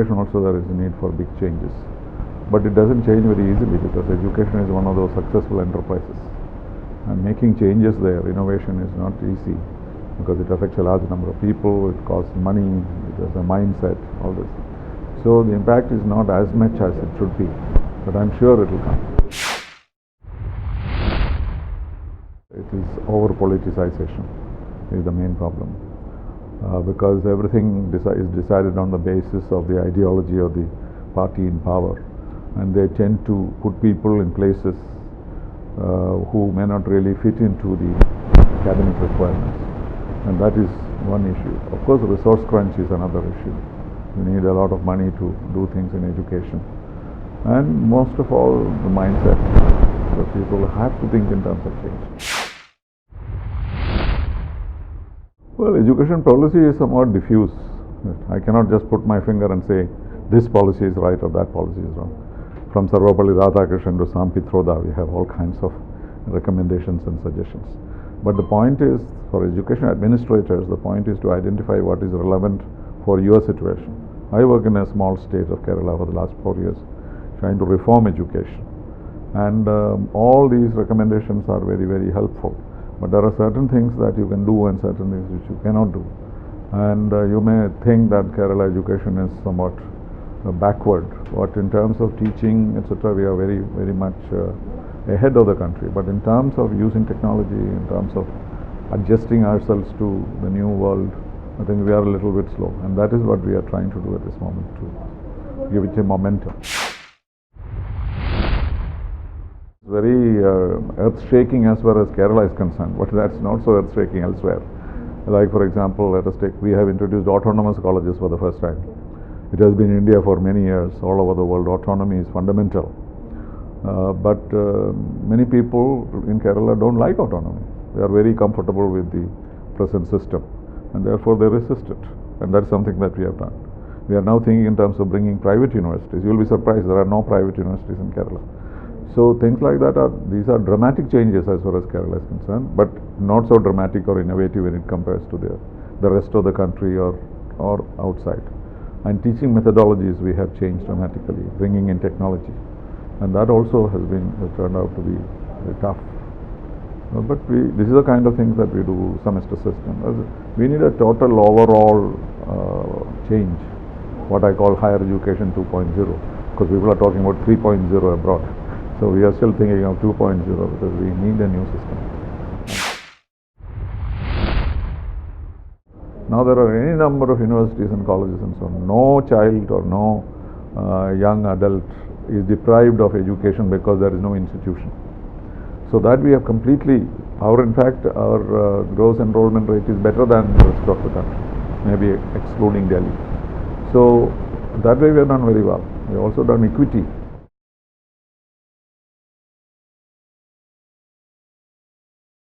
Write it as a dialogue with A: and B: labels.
A: education also there is a need for big changes. But it doesn't change very easily because education is one of those successful enterprises. And making changes there, innovation is not easy because it affects a large number of people, it costs money, it has a mindset, all this. So the impact is not as much as it should be, but I'm sure it will come. It is over-politicization is the main problem because everything is decided on the basis of the ideology of the party in power, and they tend to put people in places who may not really fit into the academic requirements, and that is one issue. Of course, resource crunch is another issue. You need a lot of money to do things in education, and most of all the mindset. So people have to think in terms of change. Well, education policy is somewhat diffuse. I cannot just put my finger and say this policy is right or that policy is wrong. From Sarvapalli Radhakrishnan to Sam Pitroda, we have all kinds of recommendations and suggestions. But the point is, for education administrators, the point is to identify what is relevant for your situation. I work in a small state of Kerala for the last 4 years, trying to reform education. And all these recommendations are very, very helpful. But there are certain things that you can do and certain things which you cannot do. And you may think that Kerala education is somewhat backward, but in terms of teaching, etc., we are very, very much ahead of the country. But in terms of using technology, in terms of adjusting ourselves to the new world, I think we are a little bit slow. And that is what we are trying to do at this moment to give it a momentum. Very earth-shaking as far as Kerala is concerned, but that's not so earth-shaking elsewhere. Like, for example, let us take, we have introduced autonomous colleges for the first time. It has been in India for many years. All over the world, autonomy is fundamental. But many people in Kerala don't like autonomy. They are very comfortable with the present system, and therefore they resist it. And that's something that we have done. We are now thinking in terms of bringing private universities. You will be surprised, there are no private universities in Kerala. So things like that these are dramatic changes as far as Kerala is concerned, but not so dramatic or innovative when it compares to the rest of the country or outside. And teaching methodologies we have changed dramatically, bringing in technology, and that also has turned out to be very tough. But this is the kind of things that we do, semester system. We need a total overall change, what I call higher education 2.0, because people are talking about 3.0 abroad. So we are still thinking of 2.0 because we need a new system. Now there are any number of universities and colleges and so on. No child or no young adult is deprived of education because there is no institution. So that we have completely, in fact, our gross enrollment rate is better than the rest of the country, maybe excluding Delhi. So that way we have done very well. We have also done equity.